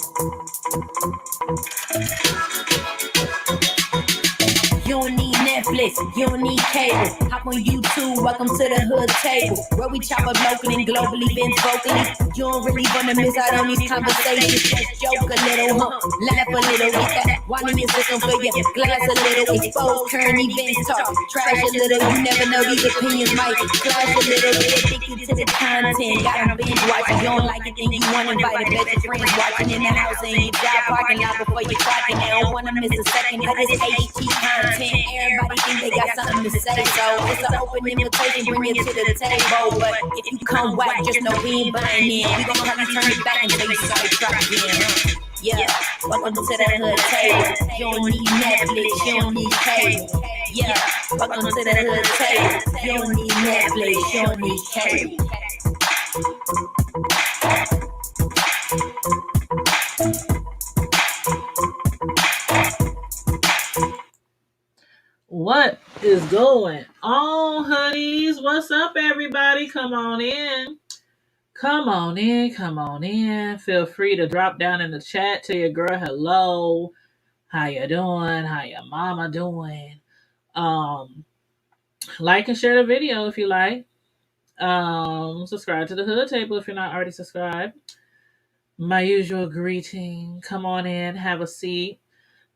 You don't need Netflix, you don't need cable. Hop on YouTube, welcome to the hood table, where we chop up locally and globally, bent vocally. You don't really wanna miss out on these conversations. Just joke a little, laugh a little, get that wine in your system for your glass a little. Expose current events, talk trash a little. You never know, these opinions might clash a little. Get addicted to the content, gotta binge watch. If you don't like it, then you wanna invite a bet your friends watching in the house and your job parking lot before you clocking. They don't wanna miss a second of this HT content. Everybody think they got something to say, so it's an open invitation, bring it to the table. But if you come whack, just know we ain't buying in. We gon' probably turn it back until you start try again. Yeah, welcome to the hood table. You don't need Netflix, you don't need cable. Yeah, welcome to the hood table. You don't need Netflix, you don't need cable. What is going on, honeys? What's up, everybody? Come on in. Come on in. Come on in. Feel free to drop down in the chat. Tell your girl hello. How you doing? How your mama doing? Like and share the video if you like. Subscribe to the Hood Table if you're not already subscribed. My usual greeting. Come on in. Have a seat.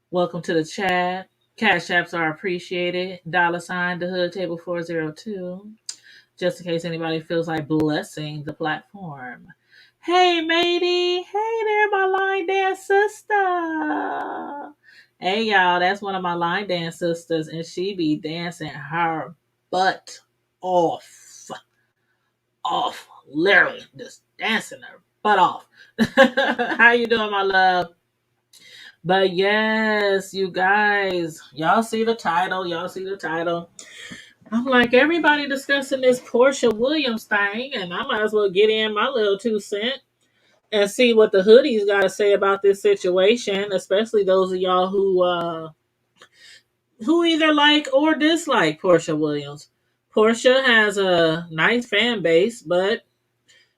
Welcome to the chat. Cash apps are appreciated. $ the Hood Table 402. Just in case anybody feels like blessing the platform. Hey, matey. Hey there, my line dance sister. Hey, y'all. That's one of my line dance sisters, and she be dancing her butt off. Literally, just dancing her butt off. How you doing, my love? But yes, you guys, y'all see the title. I'm like, everybody discussing this Porsha Williams thing, and I might as well get in my little 2 cents and see what the hoodies got to say about this situation, especially those of y'all who either like or dislike Porsha Williams. Porsha has a nice fan base, but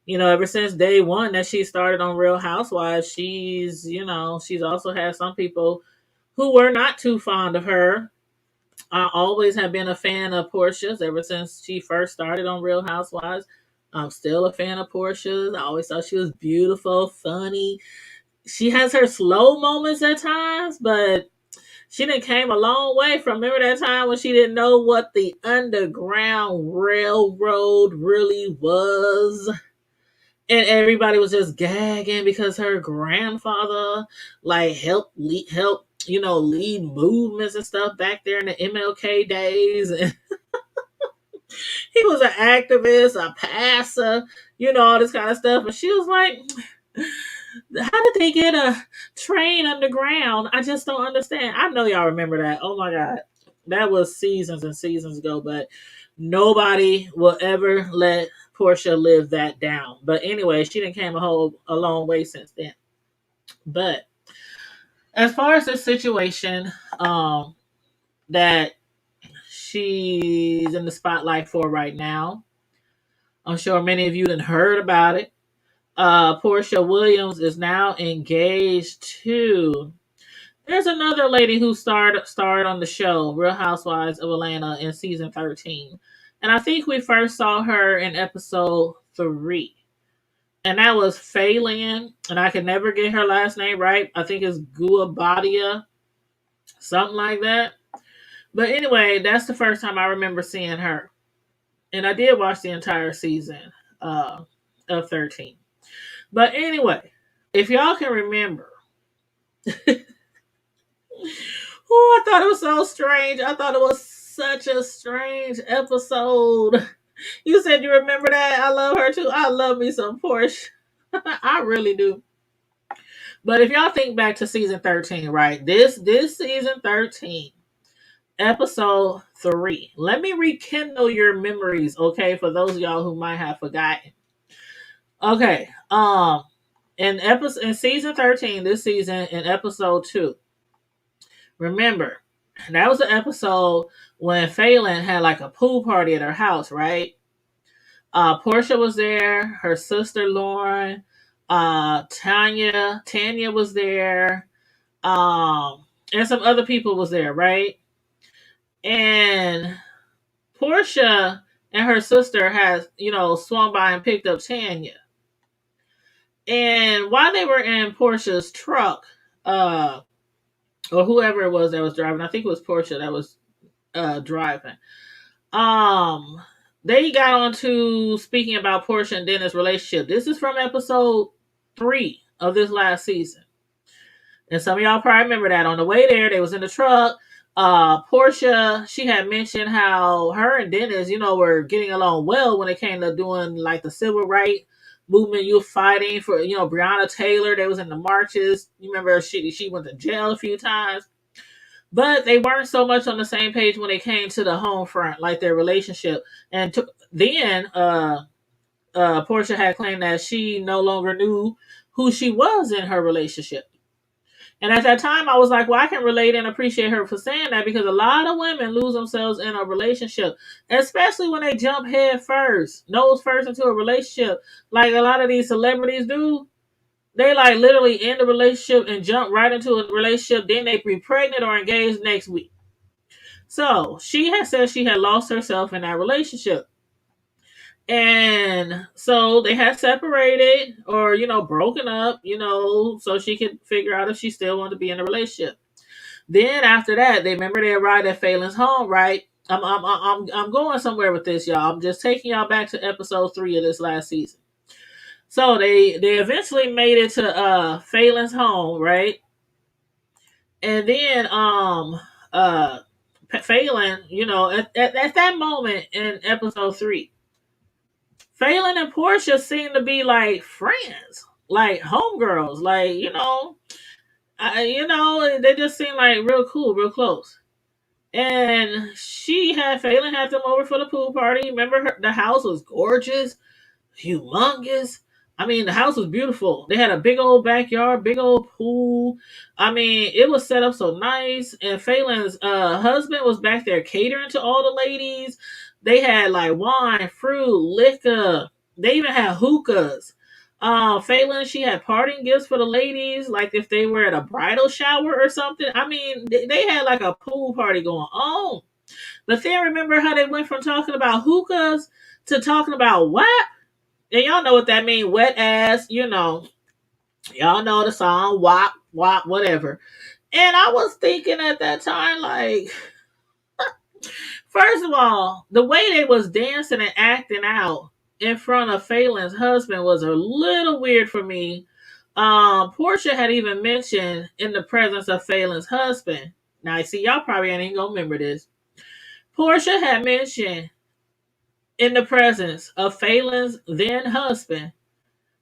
ever since day one that she started on Real Housewives, she's also had some people who were not too fond of her. I always have been a fan of Porsha's ever since she first started on Real Housewives. I'm still a fan of Porsha's. I always thought she was beautiful, funny. She has her slow moments at times, but she done came a long way from, remember that time when she didn't know what the Underground Railroad really was? And everybody was just gagging because her grandfather helped lead movements and stuff back there in the MLK days. And he was an activist, a passer, all this kind of stuff. And she was like, how did they get a train underground? I just don't understand. I know y'all remember that. Oh my God. That was seasons and seasons ago, but nobody will ever let Porsha live that down. But anyway, she done came a long way since then. But as far as this situation that she's in the spotlight for right now, I'm sure many of you done heard about it. Porsha Williams is now engaged to... There's another lady who starred on the show, Real Housewives of Atlanta, in season 13. And I think we first saw her in episode 3. And that was Falynn. And I can never get her last name right. I think it's Guobadia. Something like that. But anyway, that's the first time I remember seeing her. And I did watch the entire season of 13. But anyway, if y'all can remember... Oh, I thought it was so strange. I thought it was such a strange episode. You said you remember that? I love her too. I love me some Porsha. I really do. But if y'all think back to season 13, right? This season 13, episode 3. Let me rekindle your memories, okay? For those of y'all who might have forgotten. Okay. In season 13, this season, in episode 2. Remember, that was an episode when Falynn had a pool party at her house, right? Porsha was there, her sister Lauren, Tanya was there, and some other people was there, right? And Porsha and her sister has, swung by and picked up Tanya. And while they were in Portia's truck, or whoever it was that was driving, I think it was Porsha that was driving. Um, they got on to speaking about Porsha and Dennis' relationship. This is from episode 3 of this last season. And some of y'all probably remember that on the way there, they was in the truck. Porsha, she had mentioned how her and Dennis, were getting along well when it came to doing like the civil rights movement. You were fighting for, Breonna Taylor. They was in the marches. You remember she went to jail a few times. But they weren't so much on the same page when it came to the home front, like their relationship. And then Porsha had claimed that she no longer knew who she was in her relationship. And at that time, I was like, well, I can relate and appreciate her for saying that, because a lot of women lose themselves in a relationship, especially when they jump head first, nose first into a relationship, like a lot of these celebrities do. They like literally end the relationship and jump right into a relationship. Then they be pregnant or engaged next week. So she had said she had lost herself in that relationship. And so they had separated or, broken up, so she could figure out if she still wanted to be in a relationship. Then after that, they arrived at Falyn's home, right? I'm going somewhere with this, y'all. I'm just taking y'all back to episode 3 of this last season. So they eventually made it to Falyn's home, right? And then Falynn, at that moment in episode 3, Falynn and Porsha seem to be like friends, like homegirls, like they just seem like real cool, real close. And Falynn had them over for the pool party. Remember, the house was gorgeous, humongous. I mean, the house was beautiful. They had a big old backyard, big old pool. I mean, it was set up so nice. And Falyn's husband was back there catering to all the ladies. They had like wine, fruit, liquor. They even had hookahs. Falynn, she had parting gifts for the ladies, like if they were at a bridal shower or something. I mean, they had like a pool party going on. But then remember how they went from talking about hookahs to talking about what? And y'all know what that means, wet ass, Y'all know the song, wop, wop, whatever. And I was thinking at that time, like, first of all, the way they was dancing and acting out in front of Falyn's husband was a little weird for me. Porsha had even mentioned in the presence of Falyn's husband. Now, I see y'all probably ain't gonna remember this. Porsha had mentioned in the presence of Falyn's then husband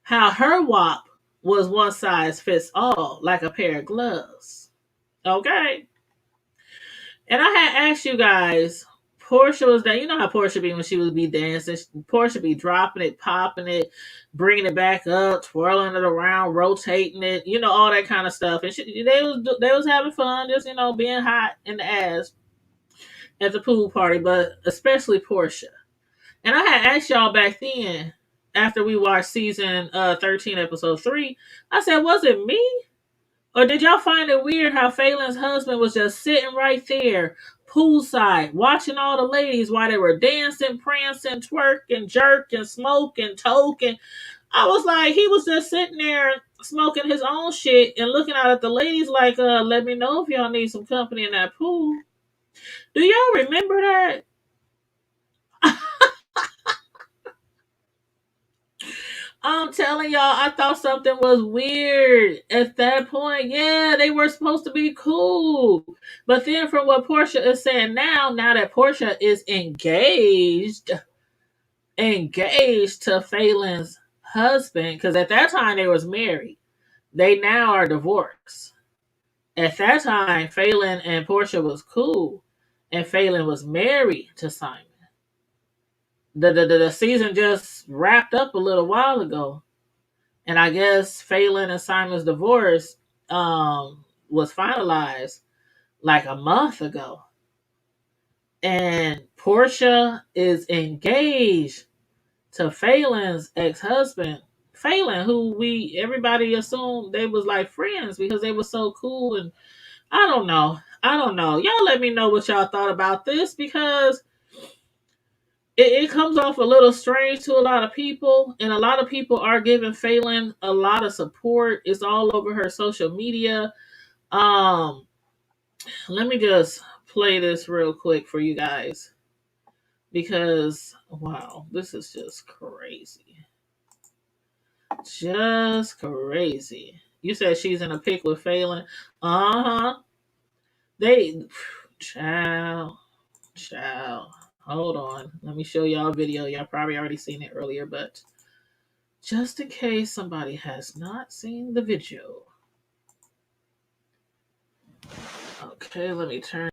how her WAP was one size fits all, like a pair of gloves. Okay. And I had asked you guys, Porsha was that, you know how Porsha be when she would be dancing. Porsha be dropping it, popping it, bringing it back up, twirling it around, rotating it, all that kind of stuff. And they was having fun, just being hot in the ass at the pool party, but especially Porsha. And I had asked y'all back then, after we watched season 13, episode 3, I said, was it me? Or did y'all find it weird how Falyn's husband was just sitting right there, poolside, watching all the ladies while they were dancing, prancing, twerking, jerking, smoking, toking? I was like, he was just sitting there smoking his own shit and looking out at the ladies like, let me know if y'all need some company in that pool. Do y'all remember that? I'm telling y'all, I thought something was weird at that point. Yeah, they were supposed to be cool. But then from what Porsha is saying now that Porsha is engaged to Falyn's husband, because at that time they was married. They now are divorced. At that time, Falynn and Porsha was cool. And Falynn was married to Simon. The season just wrapped up a little while ago. And I guess Falynn and Simon's divorce was finalized like a month ago. And Porsha is engaged to Falyn's ex-husband, Falynn, who everybody assumed they was like friends because they were so cool. And I don't know. I don't know. Y'all let me know what y'all thought about this, because it comes off a little strange to a lot of people, and a lot of people are giving Falynn a lot of support. It's all over her social media. Um, Let me just play this real quick for you guys, because wow, this is just crazy. Just crazy. You said she's in a pic with Falynn. Uh-huh. They child, child. Hold on. Let me show y'all a video. Y'all probably already seen it earlier, but just in case somebody has not seen the video. Okay, let me turn.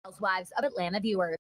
Housewives of Atlanta viewers.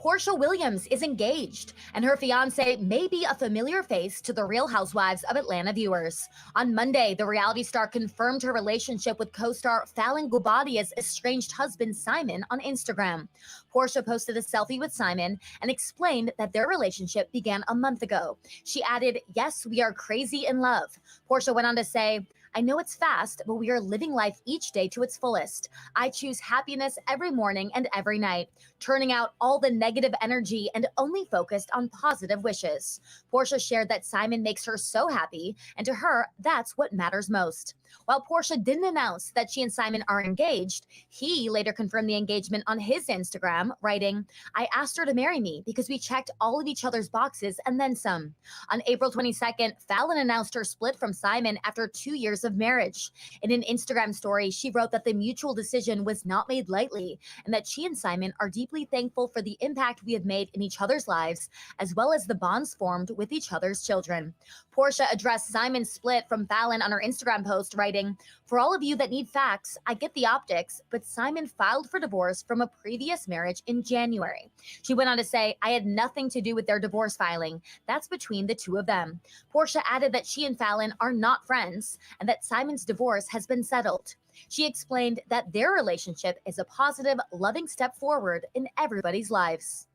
Porsha Williams is engaged, and her fiance may be a familiar face to the Real Housewives of Atlanta viewers. On Monday, the reality star confirmed her relationship with co-star Falynn Guobadia's estranged husband Simon on Instagram. Porsha posted a selfie with Simon and explained that their relationship began a month ago. She added, "Yes, we are crazy in love." Porsha went on to say, "I know it's fast, but we are living life each day to its fullest. I choose happiness every morning and every night, turning out all the negative energy and only focused on positive wishes." Porsha shared that Simon makes her so happy, and to her, that's what matters most. While Porsha didn't announce that she and Simon are engaged, he later confirmed the engagement on his Instagram, writing, "I asked her to marry me because we checked all of each other's boxes and then some." On April 22nd, Falynn announced her split from Simon after 2 years of marriage. In an Instagram story, she wrote that the mutual decision was not made lightly, and that she and Simon are deeply thankful for the impact we have made in each other's lives, as well as the bonds formed with each other's children. Porsha addressed Simon's split from Falynn on her Instagram post, writing, "For all of you that need facts, I get the optics, but Simon filed for divorce from a previous marriage in January." She went on to say, "I had nothing to do with their divorce filing. That's between the two of them." Porsha added that she and Falynn are not friends, and that Simon's divorce has been settled. She explained that their relationship is a positive, loving step forward in everybody's lives.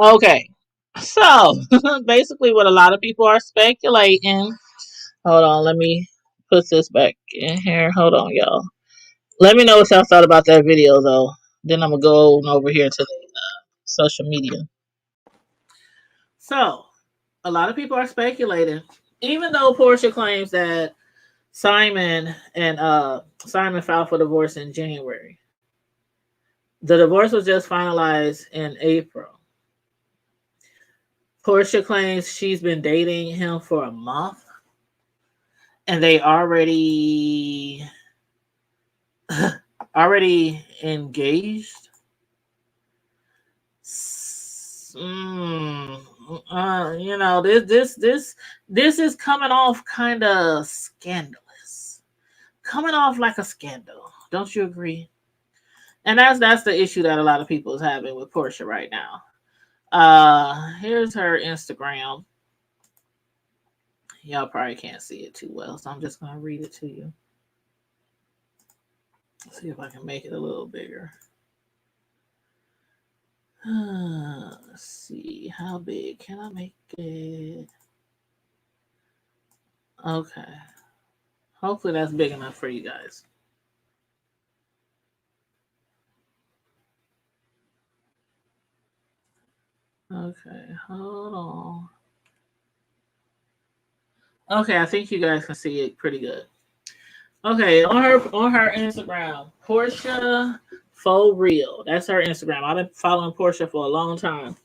Okay. So basically what a lot of people are speculating. Hold on, let me put this back in here. Hold on, y'all. Let me know what y'all thought about that video, though. Then I'm gonna go over here to the social media. So, a lot of people are speculating, even though Porsha claims that Simon filed for divorce in January. The divorce was just finalized in April. Porsha claims she's been dating him for a month, and they already engaged. Mm, this is coming off kind of scandalous, coming off like a scandal. Don't you agree? And that's the issue that a lot of people is having with Porsha right now. Here's her Instagram. Y'all probably can't see it too well, so I'm just gonna read it to you. Let's see if I can make it a little bigger. Let's see, how big can I make it? Okay. Hopefully that's big enough for you guys. Okay, hold on. Okay, I think you guys can see it pretty good. Okay, on her Instagram, Porsha for real. That's her Instagram. I've been following Porsha for a long time.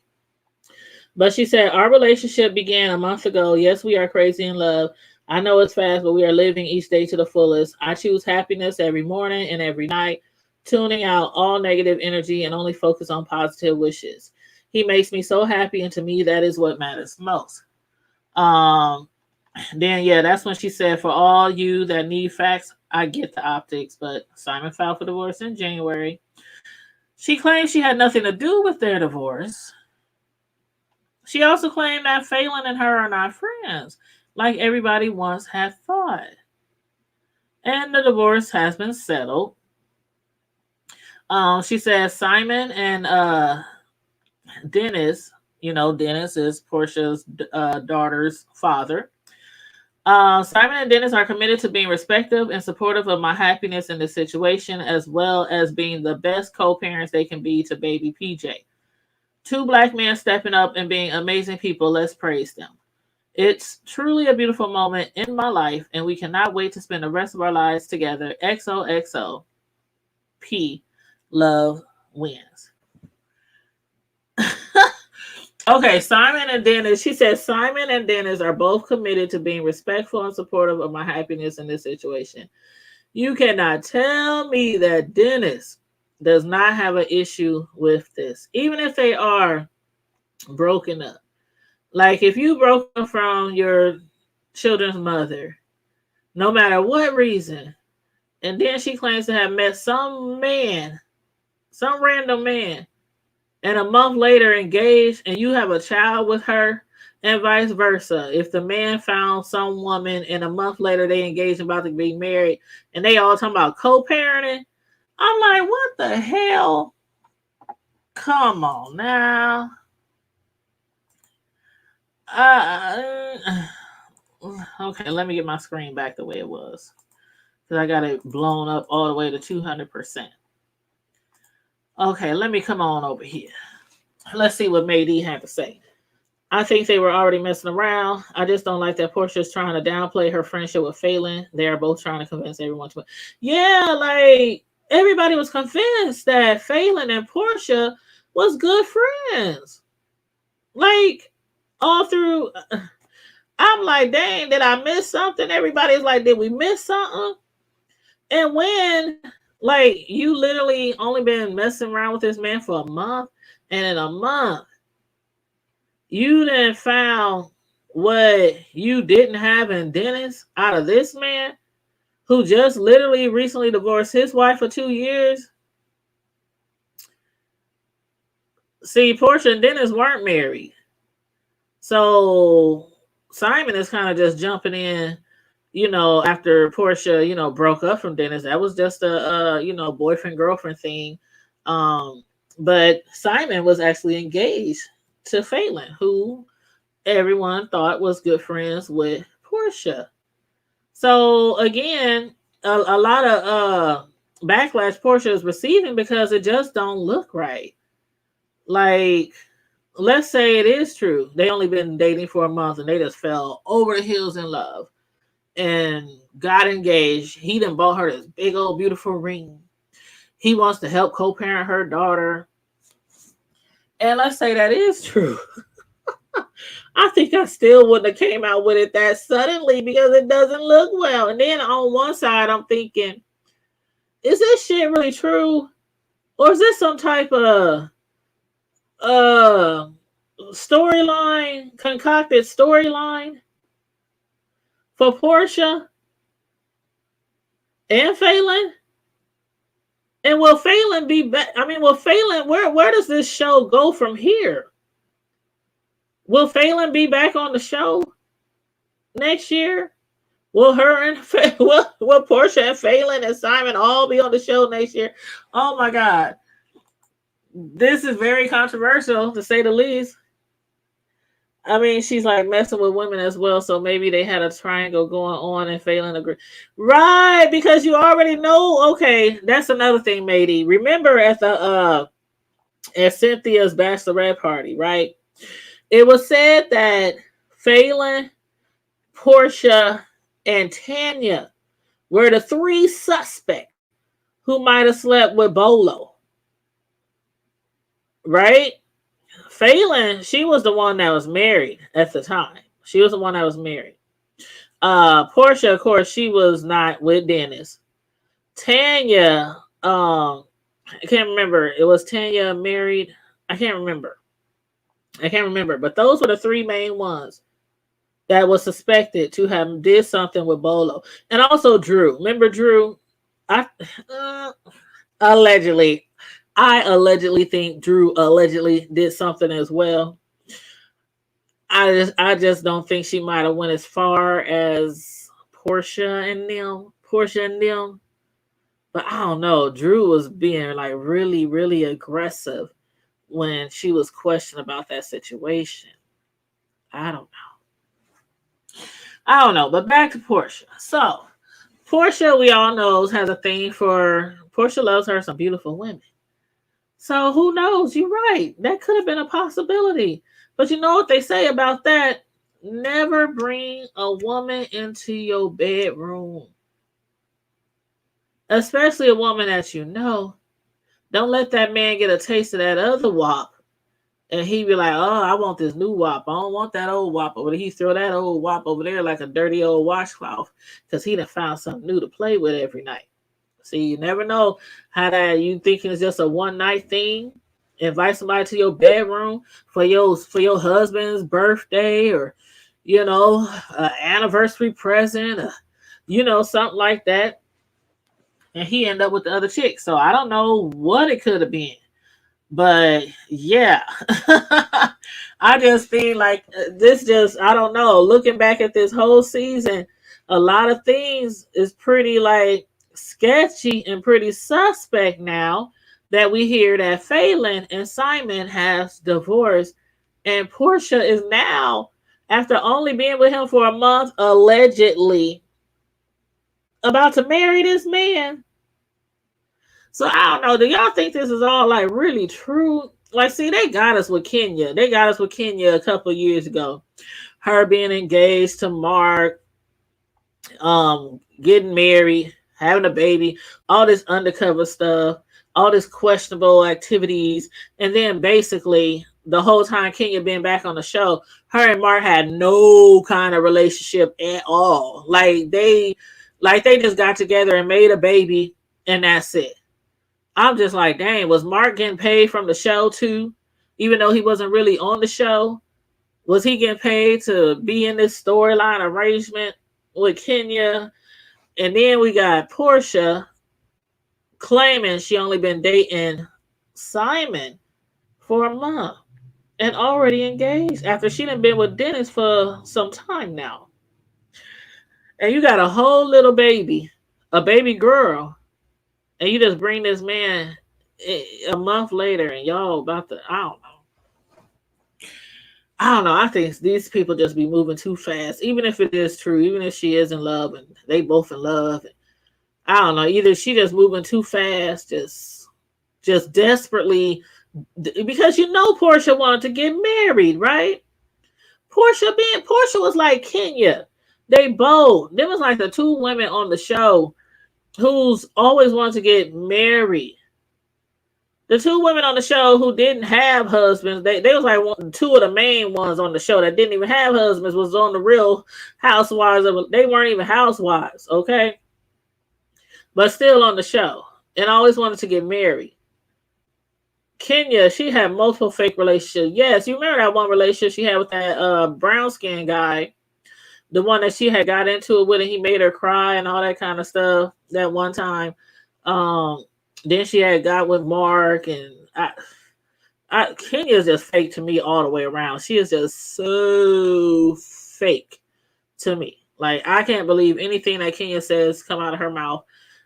But she said, "Our relationship began a month ago. Yes, we are crazy in love. I know it's fast, but we are living each day to the fullest. I choose happiness every morning and every night, tuning out all negative energy and only focus on positive wishes. He makes me so happy, and to me, that is what matters most." Um, then yeah, that's when she said, "For all you that need facts, I get the optics." But Simon filed for divorce in January. She claimed she had nothing to do with their divorce. She also claimed that Falynn and her are not friends, like everybody once had thought. And the divorce has been settled. She says Simon and Dennis, Dennis is Portia's daughter's father. Simon and Dennis are committed to being respectful and supportive of my happiness in this situation, as well as being the best co-parents they can be to baby PJ. Two black men stepping up and being amazing people. Let's praise them. It's truly a beautiful moment in my life, and we cannot wait to spend the rest of our lives together. XOXO. P. Love wins. Okay, Simon and Dennis. She says Simon and Dennis are both committed to being respectful and supportive of my happiness in this situation. You cannot tell me that Dennis does not have an issue with this, even if they are broken up. Like if you broke up from your children's mother, no matter what reason, and then she claims to have met some man, some random man, and a month later engaged, and you have a child with her, and vice versa. If the man found some woman and a month later they engaged and about to be married, and they all talking about co-parenting, I'm like, what the hell? Come on now. Okay, let me get my screen back the way it was, because I got it blown up all the way to 200%. Okay, let me come on over here. Let's see what May D had to say. I think they were already messing around. I just don't like that Portia's trying to downplay her friendship with Falynn. They are both trying to convince everyone to. Yeah, like everybody was convinced that Falynn and Porsha was good friends. Like all through, I'm like, dang, did I miss something? Everybody's like, did we miss something? And when, like, you literally only been messing around with this man for a month, and in a month, you then found what you didn't have in Dennis out of this man who just literally recently divorced his wife for 2 years. See, Porsha and Dennis weren't married. So Simon is kind of just jumping in, after Porsha, broke up from Dennis. That was just a boyfriend girlfriend thing. But Simon was actually engaged to Falynn, who everyone thought was good friends with Porsha. So again, a lot of backlash Porsha is receiving because it just don't look right. Like, let's say it is true. They only been dating for a month and they just fell over the hills in love and got engaged. He done bought her this big old beautiful ring. He wants to help co-parent her daughter. And let's say that is true. I think I still wouldn't have came out with it that suddenly because it doesn't look well. And then on one side, I'm thinking, is this shit really true? Or is this some type of storyline, concocted storyline for Porsha and Falynn? And will Falynn be back? I mean, will Falynn, where does this show go from here? Will Falynn be back on the show next year? Will her and will Porsha and Falynn and Simon all be on the show next year? Oh my God. This is very controversial to say the least. I mean, she's like messing with women as well, so maybe they had a triangle going on and Falynn agreed. Right, because you already know. Okay, that's another thing, matey. Remember at Cynthia's bachelorette party, right? It was said that Falynn, Porsha, and Tanya were the three suspects who might have slept with Bolo. Right? Falynn, she was the one that was married at the time. She was the one that was married. Porsha, of course, she was not with Dennis. Tanya, I can't remember. It was Tanya married. I can't remember. But those were the three main ones. that was suspected to have did something with Bolo, and also Drew. Remember Drew? I uh, allegedly, I allegedly think Drew allegedly did something as well. I just don't think she might have went as far as Porsha and them. But I don't know. Drew was being like really, really aggressive when she was questioned about that situation. I don't I don't know, but back to Portia. So Portia, we all knows has a thing for Portia loves her some beautiful women. So who knows? You're right. That could have been a possibility. But you know what they say about that? Never bring a woman into your bedroom, especially a woman that you know. Don't let that man get a taste of that other wop. And he be like, oh, I want this new wop. I don't want that old wop over there. He throw that old wop over there like a dirty old washcloth because he done found something new to play with every night. See, you never know how that you thinking it's just a one night thing. Invite somebody to your bedroom for your husband's birthday or an anniversary present, something like that, and he end up with the other chick. So I don't know what it could have been. But yeah, I just feel like this just, I don't know. Looking back at this whole season, a lot of things is pretty like sketchy and pretty suspect now that we hear that Falynn and Simon has divorced. And Portia is now, after only being with him for a month, allegedly about to marry this man. So I don't know. Do y'all think this is all like really true? Like, see, they got us with Kenya. They got us with Kenya a couple of years ago. Her being engaged to Mark, getting married, having a baby, all this undercover stuff, all this questionable activities, and then basically the whole time Kenya being back on the show, her and Mark had no kind of relationship at all. Like they just got together and made a baby, and that's it. I'm just like, dang, was Mark getting paid from the show too? Even though he wasn't really on the show? Was he getting paid to be in this storyline arrangement with Kenya? And then we got Portia claiming she only been dating Simon for a month and already engaged after she done been with Dennis for some time now. And you got a whole little baby, a baby girl, and you just bring this man a month later and y'all about to, I don't know. I don't know. I think these people just be moving too fast. Even if it is true, even if she is in love and they both in love. I don't know. Either she just moving too fast, just desperately, because Portia wanted to get married, right? Portia was like Kenya. They both. There was like the two women on the show who's always wanted to get married. The two women on the show who didn't have husbands, they was like two of the main ones on the show that didn't even have husbands was on the Real Housewives of. They weren't even housewives, okay, but still on the show and always wanted to get married. Kenya, she had multiple fake relationships. Yes, you remember that one relationship she had with that brown skin guy, the one that she had got into it with, and he made her cry and all that kind of stuff. That one time, then she had got with Mark, and Kenya is just fake to me all the way around. She is just so fake to me. Like, I can't believe anything that Kenya says come out of her mouth.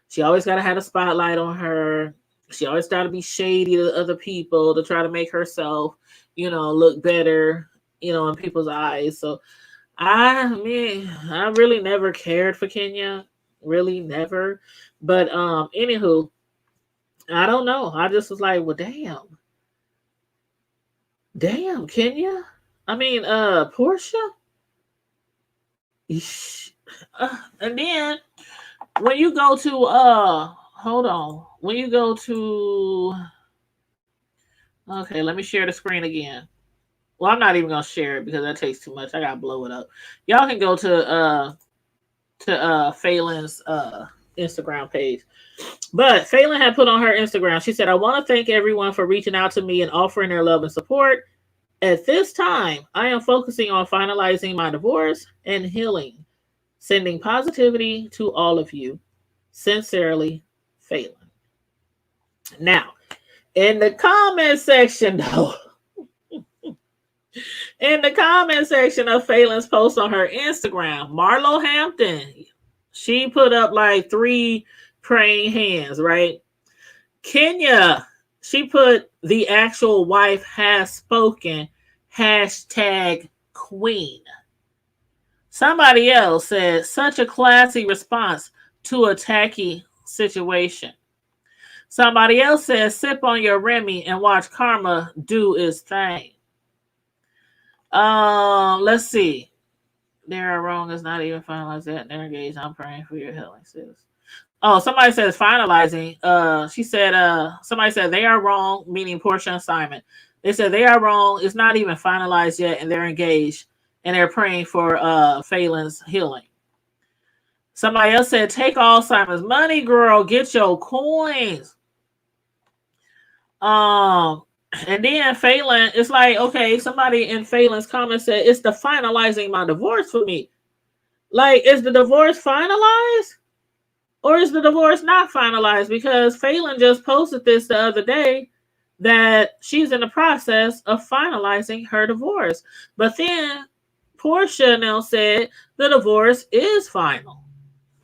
She always got to have a spotlight on her. She always got to be shady to other people to try to make herself, look better, in people's eyes. So I really never cared for Kenya. Really never. But anywho, I don't know. I just was like, well, damn. Damn, Kenya. I mean, Portia. And then when you go to hold on. When you go to, okay, let me share the screen again. Well, I'm not even gonna share it because that takes too much. I gotta blow it up. Y'all can go to Phelan's Instagram page. But Falynn had put on her Instagram, she said, I want to thank everyone for reaching out to me and offering their love and support. At this time, I am focusing on finalizing my divorce and healing. Sending positivity to all of you. Sincerely, Falynn. Now, in the comment section, though, in the comment section of Phelan's post on her Instagram, Marlo Hampton, she put up like 3 praying hands, right? Kenya, she put the actual wife has spoken, hashtag queen. Somebody else said, such a classy response to a tacky situation. Somebody else says, sip on your Remy and watch karma do its thing. Let's see. They are wrong is not even finalized yet. They're engaged. I'm praying for your healing, sis. Oh, somebody says finalizing. She said, somebody said they are wrong, meaning Porsha and Simon. They said they are wrong. It's not even finalized yet, and they're engaged, and they're praying for Phelan's healing. Somebody else said, take all Simon's money, girl. Get your coins. And then Falynn, it's like, okay, somebody in Phelan's comment said, it's the finalizing my divorce for me. Like, is the divorce finalized? Or is the divorce not finalized? Because Falynn just posted this the other day that she's in the process of finalizing her divorce. But then Porsha now said the divorce is final.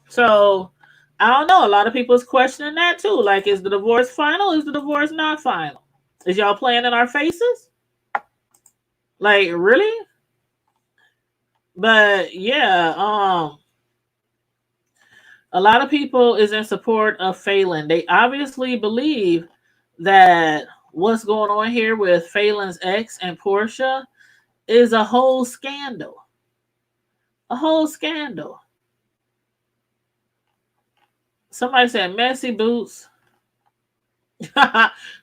So I don't know. A lot of people is questioning that too. Like, is the divorce final? Is the divorce not final? Is y'all playing in our faces? Like, really? But yeah, a lot of people is in support of Falynn. They obviously believe that what's going on here with Phelan's ex and Porsha is a whole scandal. A whole scandal. Somebody said messy boots.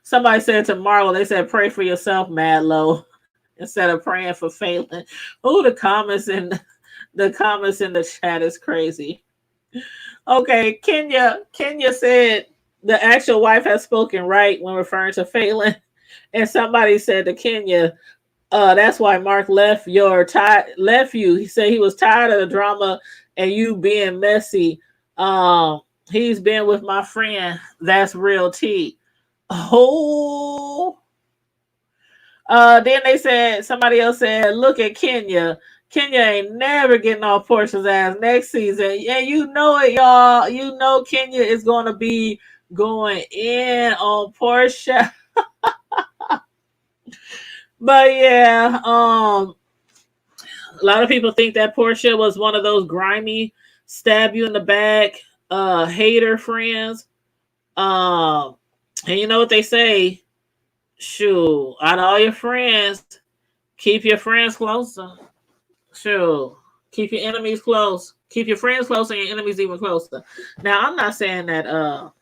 Somebody said to Marlo, they said pray for yourself, Mad Low, instead of praying for Falynn. Oh, the comments in the chat is crazy. Okay, Kenya said the actual wife has spoken right when referring to Falynn, and somebody said to Kenya, that's why Mark left you. He said he was tired of the drama and you being messy. He's been with my friend. That's real tea. Oh. Then they said, somebody else said, look at Kenya. Kenya ain't never getting off Porsha's ass next season. Yeah, you know it, y'all. You know Kenya is going to be going in on Porsha. But yeah, a lot of people think that Porsha was one of those grimy, stab you in the back, hater friends. And you know what they say? Shoot, out of all your friends, keep your friends closer. Sure. Keep your enemies close. Keep your friends close and your enemies even closer. Now, I'm not saying that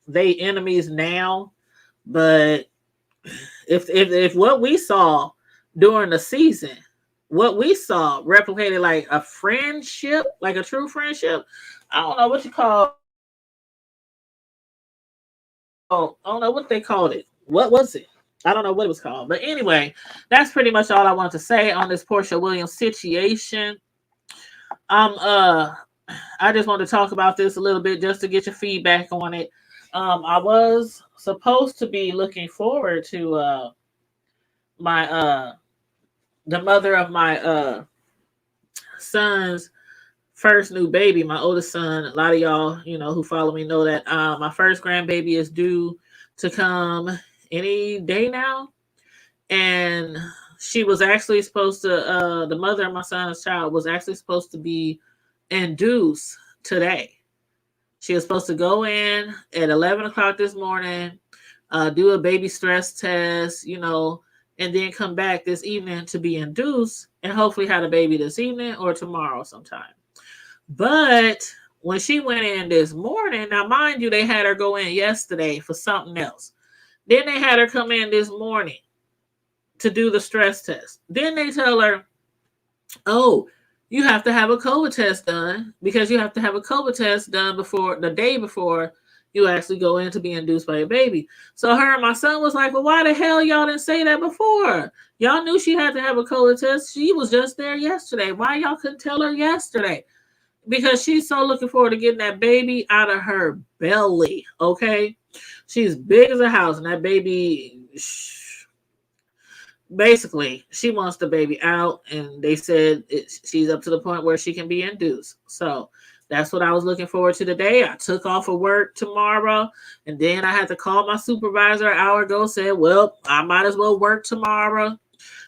they enemies now, but if what we saw during the season, what we saw replicated like a friendship, like a true friendship, I don't know what you call. I don't know what they called it. What was it? I don't know what it was called. But anyway, that's pretty much all I want to say on this Porsha Williams situation. I just want to talk about this a little bit just to get your feedback on it. I was supposed to be looking forward to my the mother of my son's first new baby, my oldest son. A lot of y'all, who follow me know that my first grandbaby is due to come any day now. And she was actually supposed to, the mother of my son's child was actually supposed to be induced today. She was supposed to go in at 11 o'clock this morning, do a baby stress test, and then come back this evening to be induced and hopefully have a baby this evening or tomorrow sometime. But when she went in this morning, now mind you, they had her go in yesterday for something else. Then they had her come in this morning to do the stress test. Then they tell her, oh, you have to have a COVID test done because you have to have a COVID test done before the day before You actually go in to be induced by a baby. So her and my son was like, well, why the hell y'all didn't say that before? Y'all knew she had to have a colon test. She was just there yesterday. Why y'all couldn't tell her yesterday? Because she's so looking forward to getting that baby out of her belly. Okay. She's big as a house, and that baby, basically, she wants the baby out, and they said she's up to the point where she can be induced. So that's what I was looking forward to today. I took off of work tomorrow, and then I had to call my supervisor an hour ago. Said, well, I might as well work tomorrow.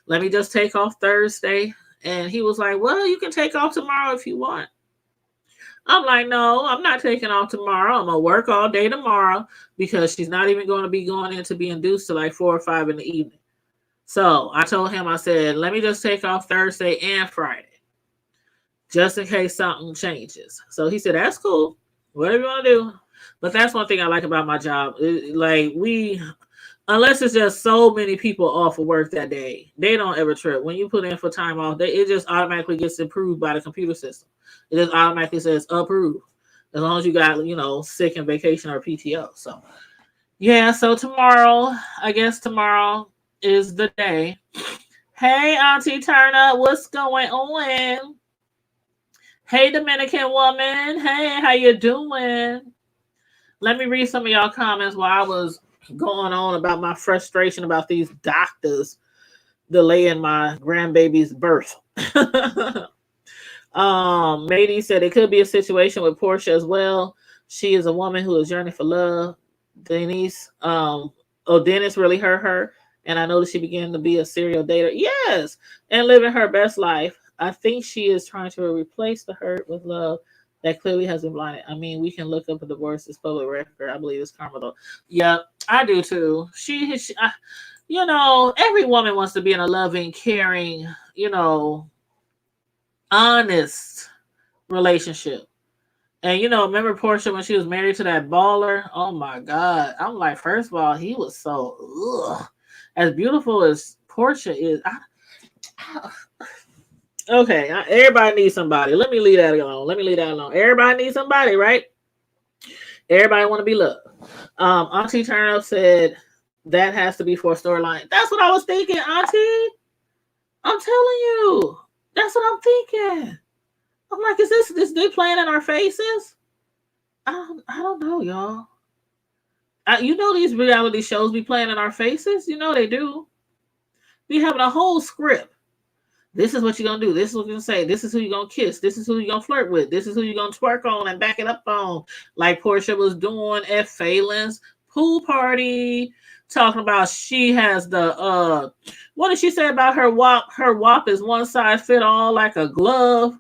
Let me just take off Thursday. And he was like, well, you can take off tomorrow if you want. I'm like, no, I'm not taking off tomorrow. I'm going to work all day tomorrow because she's not even going to be going in to be induced to like 4 or 5 in the evening. So I told him, I said, let me just take off Thursday and Friday just in case something changes. So he said, that's cool. Whatever you want to do. But that's one thing I like about my job. Unless it's just so many people off of work that day, they don't ever trip. When you put in for time off, it just automatically gets approved by the computer system. It just automatically says approved. As long as you got, sick and vacation or PTO. So, yeah, so I guess tomorrow is the day. Hey, Auntie Turner, what's going on? Hey, Dominican woman. Hey, how you doing? Let me read some of y'all comments while I was going on about my frustration about these doctors delaying my grandbaby's birth. Mady said it could be a situation with Porsha as well. She is a woman who is yearning for love. Dennis really hurt her, and I noticed she began to be a serial dater. Yes, and living her best life. I think she is trying to replace the hurt with love that clearly has been blinded. I mean, we can look up a divorce as public record. I believe it's karma though. Yeah, I do too. Every woman wants to be in a loving, caring, honest relationship. And remember Porsha when she was married to that baller? Oh my God. I'm like, first of all, he was so as beautiful as Porsha is. Okay, everybody needs somebody. Let me leave that alone. Everybody needs somebody, right? Everybody want to be loved. Auntie Turner said that has to be for a storyline. That's what I was thinking, Auntie. I'm telling you. That's what I'm thinking. I'm like, is this they playing in our faces? I don't know, y'all. These reality shows be playing in our faces. They do. Be having a whole script. This is what you're going to do. This is what you're going to say. This is who you're going to kiss. This is who you're going to flirt with. This is who you're going to twerk on and back it up on. Like Porsha was doing at Falynn's pool party. Talking about she has the, what did she say about her WAP? Her WAP is one size fit all like a glove.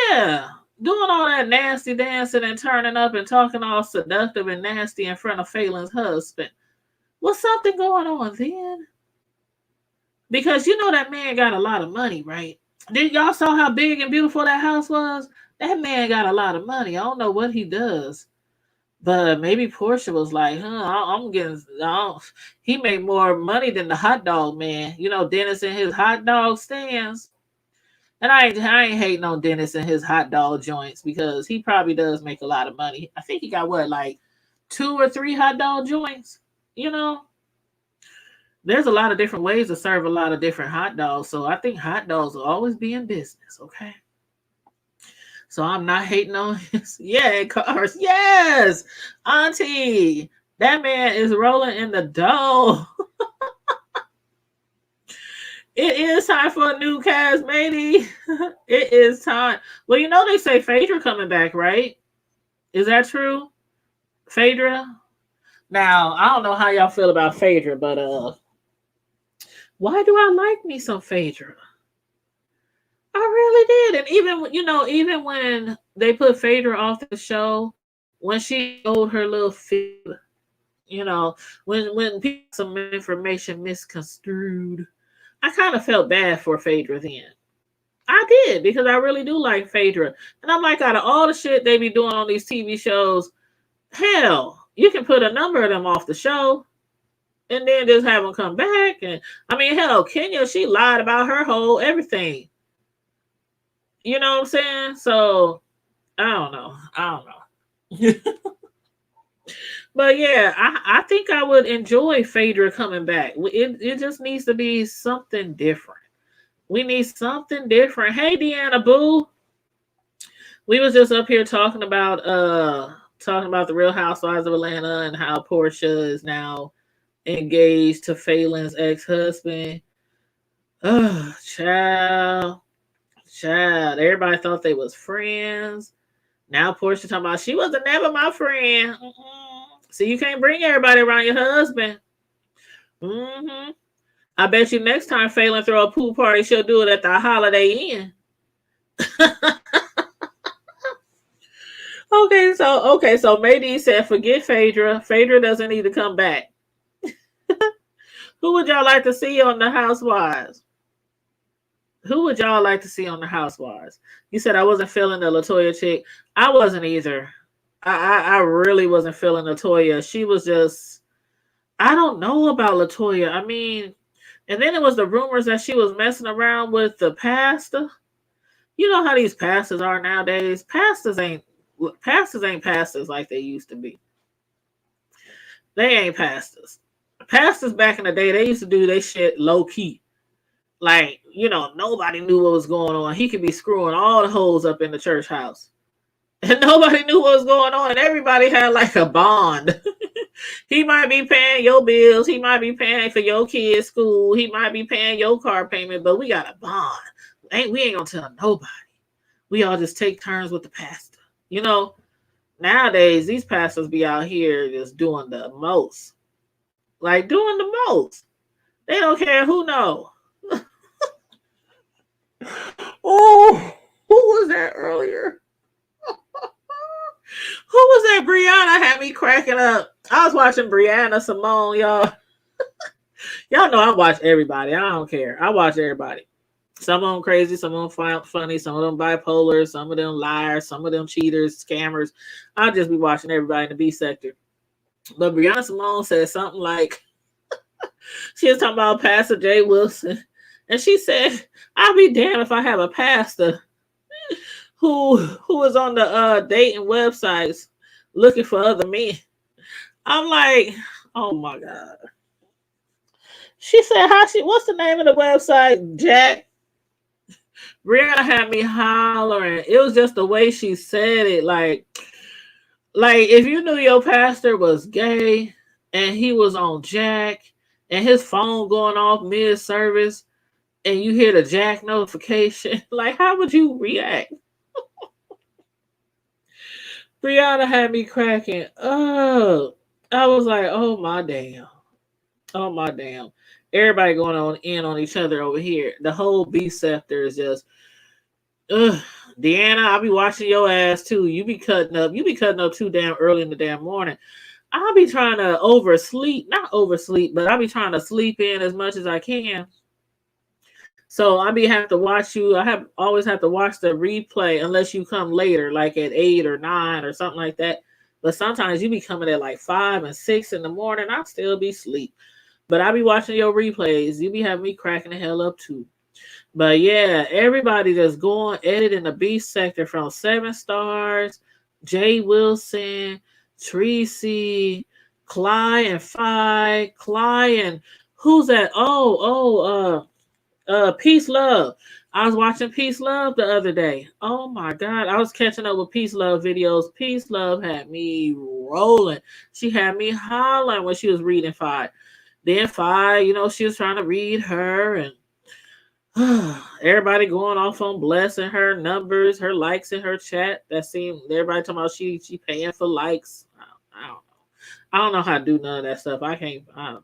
Yeah. Doing all that nasty dancing and turning up and talking all seductive and nasty in front of Falynn's husband. Was something going on then? Because that man got a lot of money, right? Did y'all saw how big and beautiful that house was? That man got a lot of money. I don't know what he does. But maybe Porsha was like, he made more money than the hot dog man. Dennis and his hot dog stands. And I ain't hating on Dennis and his hot dog joints because he probably does make a lot of money. I think he got like 2 or 3 hot dog joints, There's a lot of different ways to serve a lot of different hot dogs. So I think hot dogs will always be in business, okay? So I'm not hating on his. Yeah, cars. Yes, Auntie. That man is rolling in the dough. It is time for a new cast, matey. It is time. Well, they say Phaedra coming back, right? Is that true? Phaedra? Now, I don't know how y'all feel about Phaedra, but why do I like me some Phaedra? I really did. And even when they put Phaedra off the show, when she showed her little fib, when people some information misconstrued, I kind of felt bad for Phaedra then. I did, because I really do like Phaedra. And I'm like, out of all the shit they be doing on these TV shows, hell, you can put a number of them off the show and then just have them come back. And I mean, hell, Kenya, she lied about her whole everything. You know what I'm saying? So I don't know. But yeah, I think I would enjoy Phaedra coming back. It just needs to be something different. We need something different. Hey, Deanna Boo, we was just up here talking about the Real Housewives of Atlanta and how Portia is now engaged to Phelan's ex husband. Oh, child, child. Everybody thought they was friends. Now Portia talking about she wasn't never my friend. Mm-mm. See, you can't bring everybody around your husband. Hmm. I bet you next time Phelan throw a pool party, she'll do it at the Holiday Inn. Okay, so Maydi said, forget Phaedra. Phaedra doesn't need to come back. Who would y'all like to see on the Housewives? Who would y'all like to see on the Housewives? You said I wasn't feeling the Latoya chick. I wasn't either. I really wasn't feeling Latoya. She was just, I don't know about Latoya. I mean, and then it was the rumors that she was messing around with the pastor. You know how these pastors are nowadays. Pastors ain't pastors like they used to be. They ain't pastors. Pastors back in the day, they used to do their shit low key. Like, nobody knew what was going on. He could be screwing all the hoes up in the church house. And nobody knew what was going on. And everybody had like a bond. He might be paying your bills. He might be paying for your kids' school. He might be paying your car payment, but we got a bond. We ain't gonna tell nobody. We all just take turns with the pastor. Nowadays these pastors be out here just doing the most. Like doing the most. They don't care who know. Oh, who was that earlier? Who was that? Brianna had me cracking up. I was watching Brianna Simone, y'all. Y'all know I watch everybody. I don't care. I watch everybody. Some of them crazy, some of them funny, some of them bipolar, some of them liars, some of them cheaters, scammers. I'll just be watching everybody in the B sector. But Brianna Simone said something like, she was talking about Pastor Jay Wilson. And she said, I'll be damned if I have a pastor who is on the dating websites looking for other men. I'm like, oh my God. She said, what's the name of the website? Jack. Brianna had me hollering. It was just the way she said it. Like if you knew your pastor was gay and he was on Jack and his phone going off mid service and you hear the Jack notification, like how would you react? Brianna had me cracking up. I was like, oh my damn. Oh my damn. Everybody going on in on each other over here. The whole B sector is just ugh. Deanna, I'll be watching your ass too. You be cutting up. You be cutting up too damn early in the damn morning. I'll be trying to oversleep. Not oversleep, but I'll be trying to sleep in as much as I can. So I be have to watch you. Always have to watch the replay unless you come later, like at 8 or 9 or something like that. But sometimes you be coming at like 5 and 6 in the morning. I'll still be asleep. But I be watching your replays. You be having me cracking the hell up too. But yeah, everybody that's going edit in the B sector from 7 stars, Jay Wilson, Tracy, Cly and Phi, Cly and who's that? Peace Love. I was watching Peace Love the other day. Oh my God. I was catching up with Peace Love videos. Peace Love had me rolling. She had me hollering when she was reading Phi. Then Phi, she was trying to read her and everybody going off on blessing her numbers, her likes in her chat. That seemed everybody talking about she paying for likes. I don't know. I don't know how to do none of that stuff. I don't know.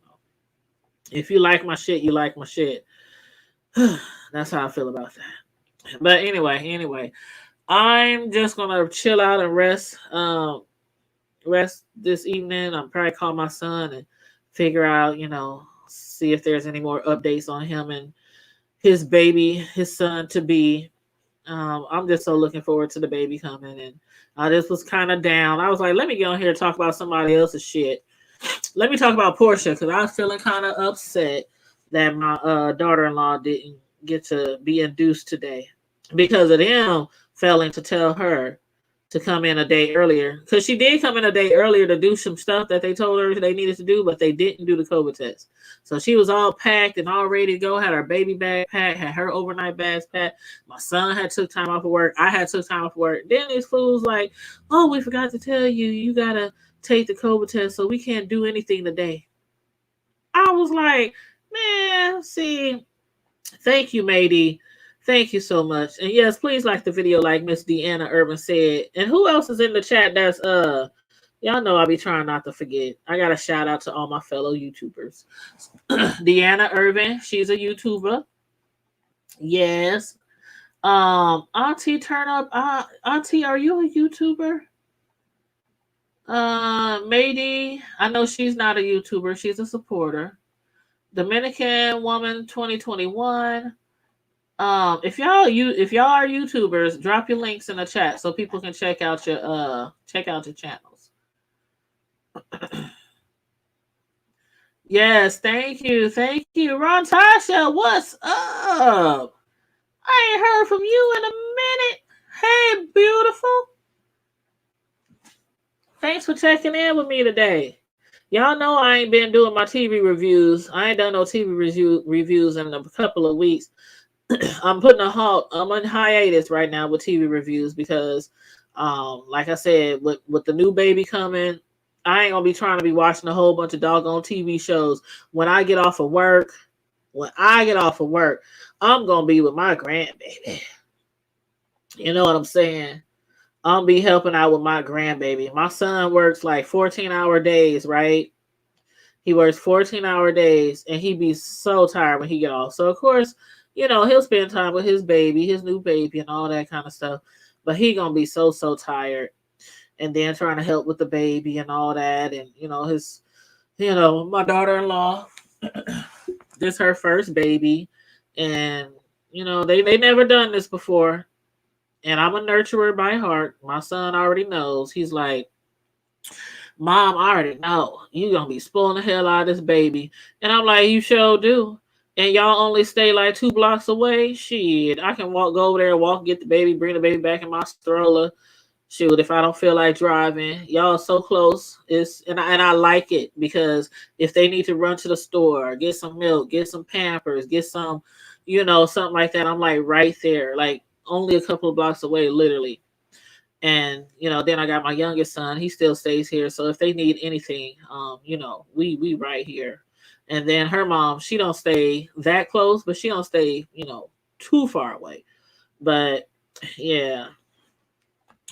If you like my shit, you like my shit. That's how I feel about that. But anyway, I'm just gonna chill out and rest. Rest this evening. I'm probably call my son and figure out, see if there's any more updates on him and his baby, his son to be. I'm just so looking forward to the baby coming, and I just was kind of down. I was like, let me get on here and talk about somebody else's shit. Let me talk about Porsha because I was feeling kind of upset that my daughter-in-law didn't get to be induced today because of them failing to tell her to come in a day earlier. Because she did come in a day earlier to do some stuff that they told her they needed to do, but they didn't do the COVID test. So she was all packed and all ready to go, had her baby bag packed, had her overnight bags packed. My son had took time off of work. I had took time off of work. Then these fools like, oh, we forgot to tell you, you got to take the COVID test, so we can't do anything today. I was like, man, see, thank you, matey. Thank you so much. And yes, please like the video like Miss Deanna Urban said. And who else is in the chat that's y'all know I'll be trying not to forget. I got a shout out to all my fellow YouTubers. Deanna Urban, she's a YouTuber. Yes. Auntie Turn Up, Auntie, are you a YouTuber? Matey, I know she's not a YouTuber, she's a supporter. Dominican Woman 2021. If y'all are YouTubers, drop your links in the chat so people can check out your channels. Yes, thank you. Ron Tasha, what's up? I ain't heard from you in a minute. Hey, beautiful. Thanks for checking in with me today. Y'all know I ain't been doing my TV reviews. I ain't done no TV reviews in a couple of weeks. I'm putting a halt. I'm on hiatus right now with TV reviews because, like I said, with the new baby coming, I ain't gonna be trying to be watching a whole bunch of doggone TV shows. When I get off of work, I'm gonna be with my grandbaby. You know what I'm saying? I'll be helping out with my grandbaby. My son works like 14-hour days, right? He works 14-hour days, and he be so tired when he get off. So of course, he'll spend time with his baby, his new baby, and all that kind of stuff. But he gonna be so tired, and then trying to help with the baby and all that, and my daughter-in-law, this her first baby, and they never done this before, and I'm a nurturer by heart. My son already knows. He's like, Mom, I already know you gonna be spoiling the hell out of this baby, and I'm like, you sure do. And y'all only stay like 2 blocks away? Shit, I can go over there, get the baby, bring the baby back in my stroller. Shoot, if I don't feel like driving, y'all so close. And I like it because if they need to run to the store, get some milk, get some Pampers, get some, something like that, I'm like right there, like only a couple of blocks away, literally. And then I got my youngest son. He still stays here, so if they need anything, we right here. And then her mom, she don't stay that close, but she don't stay, too far away. But yeah,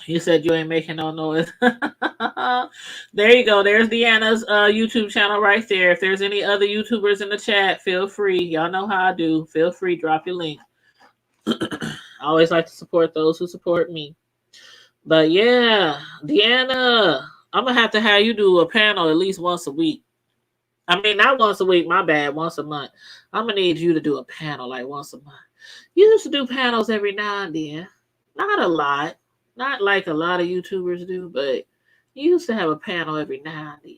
you said you ain't making no noise. There you go. There's Deanna's YouTube channel right there. If there's any other YouTubers in the chat, feel free. Y'all know how I do. Feel free, drop your link. I always like to support those who support me. But yeah, Deanna, I'm going to have you do a panel at least once a week. I mean, not once a week, my bad, once a month. I'm going to need you to do a panel like once a month. You used to do panels every now and then. Not a lot. Not like a lot of YouTubers do, but you used to have a panel every now and